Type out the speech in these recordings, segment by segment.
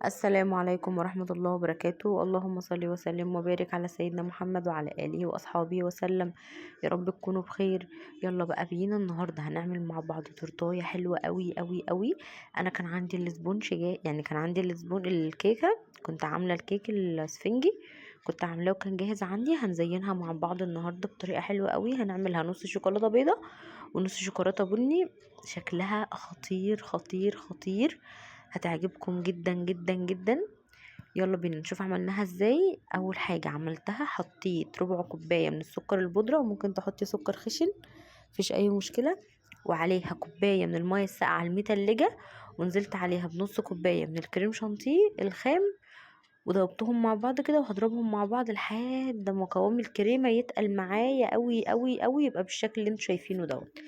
السلام عليكم ورحمة الله وبركاته. اللهم صل وسلم وبارك على سيدنا محمد وعلى آله وأصحابه وسلم. يا رب تكونوا بخير. يلا بقى بينا النهاردة هنعمل مع بعض تورتاية حلوة قوي قوي قوي. أنا كان عندي الاسبونج يعني كان عندي الكيكة. كنت عاملة الكيك الاسفنجي، كنت عاملاه وكان جاهز عندي. هنزينها مع بعض النهاردة بطريقة حلوة قوي. هنعملها نص شوكولاتة بيضة ونص شوكولاتة بني. شكلها خطير خطير خطير، هتعجبكم جدا جدا جدا. يلا بينا نشوف عملناها ازاي. اول حاجة عملتها حطيت ربع كوباية من السكر البودرة، وممكن تحطي سكر خشن مفيش اي مشكلة، وعليها كوباية من المية الساقعة المتلجة، ونزلت عليها بنص كوباية من الكريم شانتيه الخام، وضربتهم مع بعض كده، وهضربهم مع بعض لحد ما قوام الكريمة يتقل معايا قوي قوي قوي، يبقى بالشكل اللي انتوا شايفينه دوت.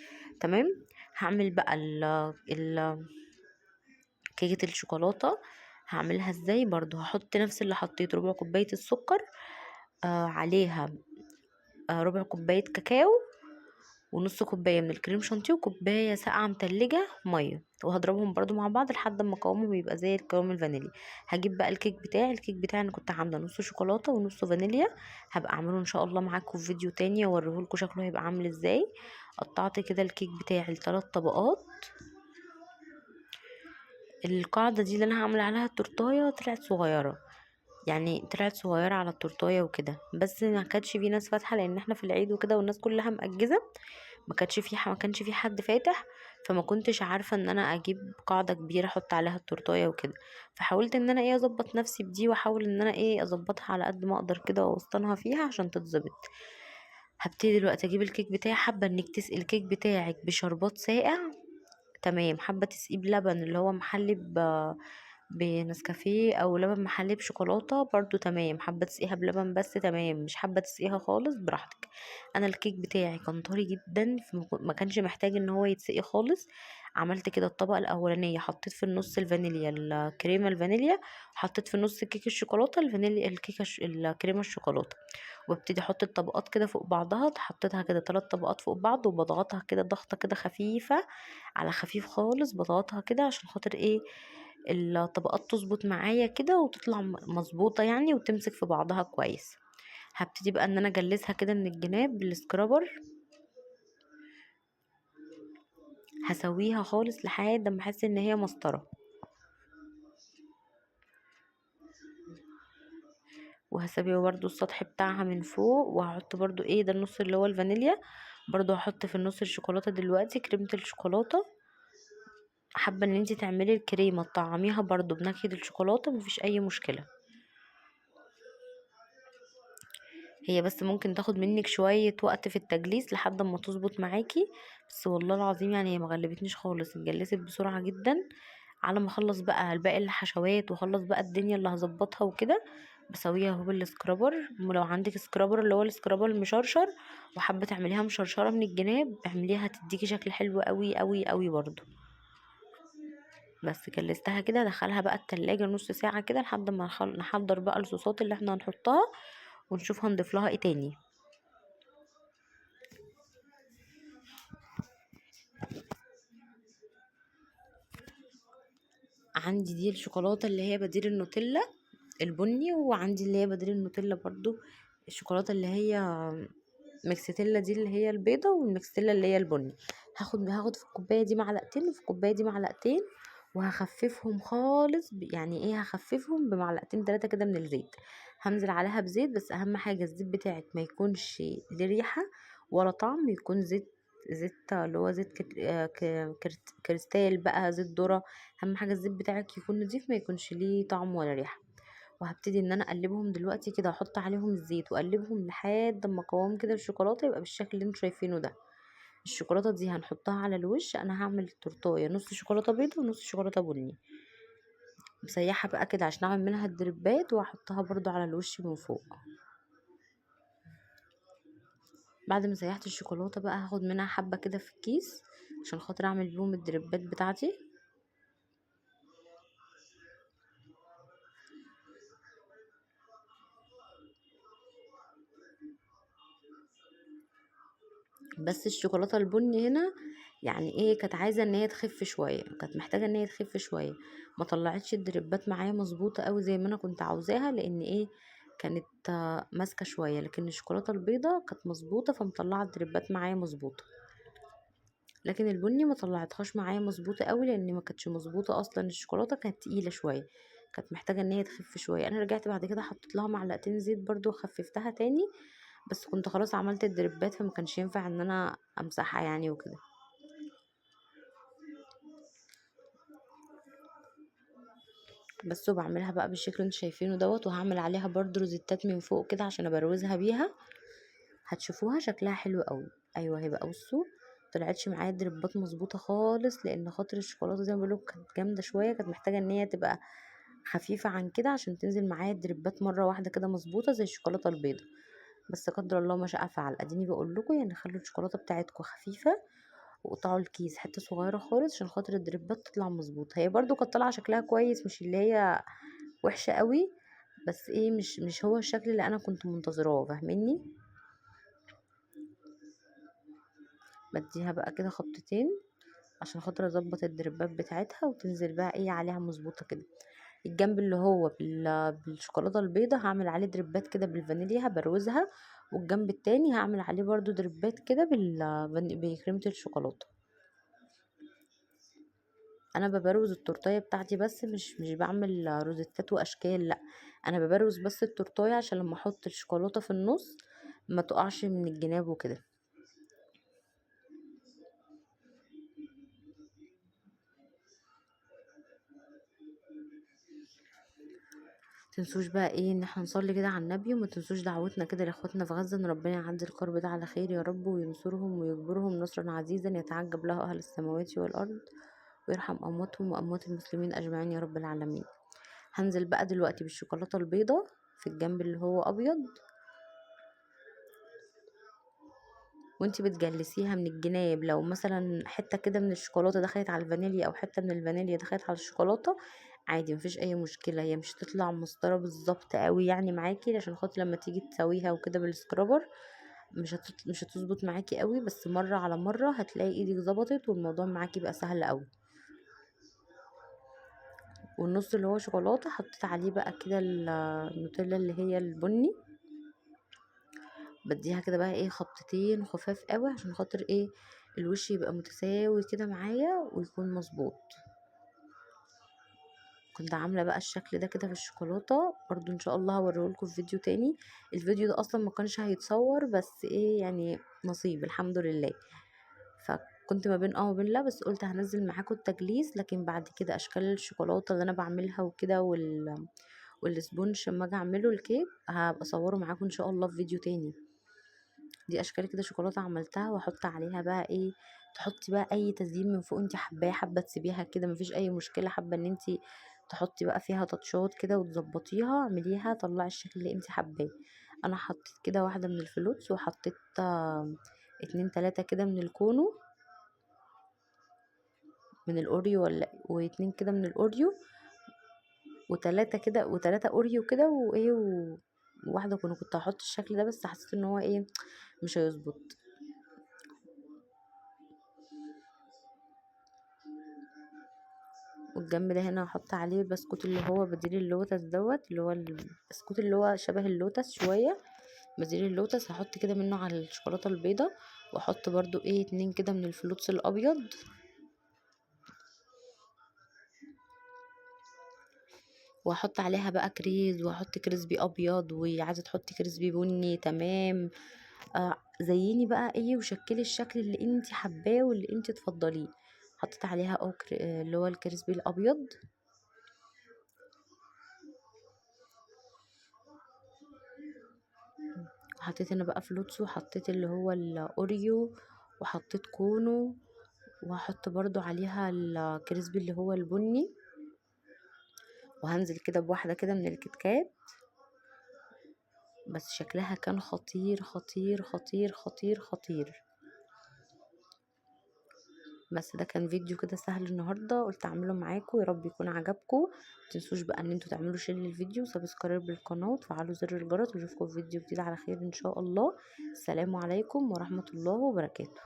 تمام. هعمل بقى كيكة الشوكولاتة. هعملها ازاي؟ برضو هحط نفس اللي حطيت، ربع كوباية السكر، عليها ربع كوباية كاكاو، ونص كوباية من الكريم شانتيه، وكوباية ساقعة متلجة مية، وهضربهم برضو مع بعض لحد ما قوامهم يبقى زي القوام الفانيليا. هجيب بقى الكيك بتاعي انا كنت عاملة نص شوكولاتة ونص فانيليا، هبقى اعمله ان شاء الله معاكم في فيديو تاني اوريهولكوا شكله هيبقى عامل ازاي. قطعت كده الكيك بتاعي ل3 طبقات. القاعدة دي اللي انا هعمل عليها التورتاية طلعت صغيرة، يعني طلعت صغيرة على التورتاية وكده، بس ما كانش في ناس فاتحة لان احنا في العيد وكده والناس كلها مأجزة. ما كانش في حد فاتح، فما كنتش عارفة ان انا اجيب قاعدة كبيرة احط عليها التورتاية وكده. فحاولت ان انا اظبط نفسي بدي، واحاول ان انا اظبطها على قد ما اقدر كده، واوسطنها فيها عشان تتظبط. هبتدي دلوقتي اجيب الكيك بتاعي. حابة انك تسقي الكيك بتاعك بشربات ساقع، تمام. حابة تسقيه بلبن اللي هو محلي بنسكافيه، او لبن محلي بشوكولاته برضو تمام. حابه تسقيها بلبن بس تمام، مش حابه تسقيها خالص براحتك. انا الكيك بتاعي كان طري جدا، ما كانش محتاج ان هو يتسقي خالص. عملت كده الطبقه الاولانيه، حطيت في النص الفانيليا الكريمه الفانيليا، حطيت في النص كيك الشوكولاته الفانيليا الكريمه الشوكولاته، وابتدي احط الطبقات كده فوق بعضها. حطيتها كده 3 طبقات فوق بعض، وبضغطها كده ضغطه كده خفيفه، على خفيف خالص بضغطها كده عشان خاطر الطبقات تظبط معايا كده وتطلع مظبوطه يعني، وتمسك في بعضها كويس. هبتدي بقى ان انا اجلسها كده من الجناب بالسكرابر، هسويها خالص لحد ما احس ان هي مسطره. وهسوي برضو السطح بتاعها من فوق، وهحط برضو ده النص اللي هو الفانيليا. برضو هحط في النص الشوكولاته دلوقتي، كريمه الشوكولاته. حابه ان انتي تعملي الكريمه تطعميها برضو بنكهه الشوكولاته، مفيش اي مشكله. هي بس ممكن تاخد منك شوية وقت في التجليس لحد ما تظبط معاكي، بس والله العظيم يعني هي مغلبتنيش خالص، اتجلست بسرعة جدا. على ما اخلص بقى الباقي الحشوات واخلص بقى الدنيا اللي هظبطها وكده، بسويها اهو بالسكرابر. ولو عندك سكرابر اللي هو السكرابر المشرشر، وحابة تعمليها مشرشرة من الجناب، اعمليها هتديكي شكل حلو قوي قوي قوي برضو. بس جلستها كده، ادخلها بقى التلاجة نص ساعة كده لحد ما نحضر بقى الصوصات اللي احنا هنحطها، ونشوف هنضيف لها ايه تاني. عندي دي الشوكولاتة اللي هي بديل النوتيلا البني، وعندي اللي هي بديل النوتيلا برضو الشوكولاتة اللي هي ميكستيلا دي اللي هي البيضة، والميكستيلا اللي هي البني. هاخد في الكوباية دي معلقتين، وفي الكوباية دي معلقتين، وهخففهم خالص يعني هخففهم بمعلقتين 3 كده من الزيت. هنزل عليها بزيت، بس اهم حاجة الزيت بتاعك ما يكونش ليه ريحة ولا طعم، يكون زيت اللي هو زيت كريستال بقى، زيت ذرة. اهم حاجة الزيت بتاعك يكون نضيف، ما يكونش ليه طعم ولا ريحة. وهبتدي ان انا اقلبهم دلوقتي كده، احط عليهم الزيت واقلبهم لحد ما قوام كده الشوكولاته يبقى بالشكل اللي انتوا شايفينه ده. الشوكولاته دي هنحطها على الوش. انا هعمل تورتايه نص شوكولاته بيض ونص شوكولاته بني، مسيحه بقى كده عشان اعمل منها الدريبات، وهحطها برضو على الوش من فوق. بعد ما سيحت الشوكولاته بقى، هاخد منها حبه كده في الكيس عشان خاطر اعمل بيهم الدريبات بتاعتي. بس الشوكولاته البني هنا يعني ايه، كانت عايزه ان هي تخف شويه، كانت محتاجه ان هي تخف شويه. ما طلعتش الدريبات معايا مظبوطه قوي زي ما انا كنت عاوزاها، لان ايه، كانت ماسكه شويه. لكن الشوكولاته البيضه كانت مظبوطه، فمطلعه الدريبات معايا مظبوطه. لكن البني ما طلعتهاش معايا مظبوطه قوي، لان ما كانتش مظبوطه اصلا. الشوكولاته كانت تقيله شويه، كانت محتاجه ان هي تخف شويه. انا رجعت بعد كده حطيت لها معلقتين زيت برضو، خففتها تاني. بس كنت خلاص عملت الدريبات، فما كانش ينفع ان انا امسحها يعني وكده. بس وبعملها بقى بالشكل اللي انتوا شايفينه دوت. وهعمل عليها برضو روزيتات من فوق كده عشان ابروزها بيها، هتشوفوها شكلها حلو قوي. ايوه هيبقى، بصوا طلعتش معايا دربات مظبوطه خالص، لان خاطر الشوكولاته زي ما بقولك كانت جامده شويه، كانت محتاجه ان هي تبقى خفيفه عن كده عشان تنزل معايا الدربات مره واحده كده مظبوطه زي الشوكولاته البيضاء. بس قدر الله ما شاء فعل، اديني بقول لكم يعني خلوا الشوكولاته بتاعتكم خفيفه، وقطعوا الكيس حته صغيره خالص عشان خاطر الدربات تطلع مظبوطه. هي برضو كانت طالعه شكلها كويس، مش اللي هي وحشه قوي، بس ايه، مش هو الشكل اللي انا كنت منتظراه، فاهميني. بديها بقى كده خبطتين عشان خاطر اظبط الدربات بتاعتها، وتنزل بقى ايه عليها مظبوطه كده. الجنب اللي هو بالشوكولاته البيضة هعمل عليه دربات كده بالفانيليا هبروزها، والجنب التاني هعمل عليه برضو دربات كده بكريمه الشوكولاته. انا ببروز التورتايه بتاعتي بس، مش بعمل روزيتات واشكال، لا. انا ببروز بس التورتايه عشان لما احط الشوكولاته في النص ما تقعش من الجناب وكده. تنسوش بقى ايه ان احنا نصلي كده على النبي، وما تنسوش دعوتنا كده لاخواتنا في غزة، ان ربنا يعدي الكرب ده على خير يا رب، وينصرهم ويجبرهم نصرا عزيزا يتعجب له اهل السماوات والارض، ويرحم امواتهم واموات المسلمين اجمعين يا رب العالمين. هنزل بقى دلوقتي بالشوكولاتة البيضة في الجنب اللي هو ابيض، وانتي بتجلسيها من الجناب. لو مثلا حته كده من الشوكولاته دخلت على الفانيليا، او حته من الفانيليا دخلت على الشوكولاته، عادي مفيش اي مشكله. هي مش هتطلع مسطره بالظبط قوي يعني معاكي، عشان خاطر لما تيجي تسويها وكده بالسكرابر مش هتظبط معاكي قوي. بس مره على مره هتلاقي ايدك ظبطت، والموضوع معاكي بقى سهل قوي. والنص اللي هو شوكولاته حطيت عليه بقى كده النوتيلا اللي هي البني. بديها كده بقى ايه خبطتين خفاف قوي عشان خاطر ايه، الوش يبقى متساوي كده معايا ويكون مظبوط. كنت عامله بقى الشكل ده كده في الشوكولاته برضو، ان شاء الله هوريهولكم في فيديو تاني. الفيديو ده اصلا ما كانش هيتصور، بس ايه يعني نصيب الحمد لله. فكنت ما بين وما بين لا، بس قلت هنزل معاكم التجليس، لكن بعد كده اشكال الشوكولاته اللي انا بعملها وكده والسبونج لما اجي اعمله الكيك هبقى اصوره معاكم ان شاء الله في فيديو تاني. دي اشكال كده شوكولاته عملتها، واحط عليها بقى ايه، تحطي بقى اي تزيين من فوق انت حباه، حابه تسيبيها كده مفيش اي مشكله، حابه ان انت تحطي بقى فيها تاتشات كده وتظبطيها، اعمليها طلعي الشكل اللي انت حباه. انا حطيت كده واحده من الفلوتس، وحطيت اتنين تلاتة كده من الكونو، من الاوريو، واتنين كده من الاوريو، وتلاتة كده وتلاتة اوريو كده وايه وواحده كنت هحط الشكل ده، بس حسيت ان هو ايه مش هيظبط. والجنب ده هنا هحط عليه البسكوت اللي هو بديل اللوتس دوت، اللي هو البسكوت اللي هو شبه اللوتس شوية، بديل اللوتس. هحط كده منه على الشوكولاتة البيضة، واحط برضو ايه اتنين كده من الفلوتس الابيض، واحط عليها بقى كريز، واحط كريسبي ابيض، وعايزة تحطي كريسبي بني تمام. زيني بقى ايه وشكلي الشكل اللي انت حباه واللي انت تفضليه. حطيت عليها اللي هو الكريسبي الابيض، حطيت انا بقى فلوتس، وحطيت اللي هو الاوريو، وحطيت كونو، وهحط برضو عليها الكريسبي اللي هو البني. وهنزل كده بواحدة كده من الكتكات. بس شكلها كان خطير خطير خطير خطير خطير. بس ده كان فيديو كده سهل النهاردة، قلت اعمله معاكم، يا رب يكون عجبكم. متنسوش بقى ان انتوا تعملوا شير للفيديو وسبسكرايب للقناة وتفعلوا زر الجرس، ونشوفكم في فيديو جديد على خير ان شاء الله. السلام عليكم ورحمة الله وبركاته.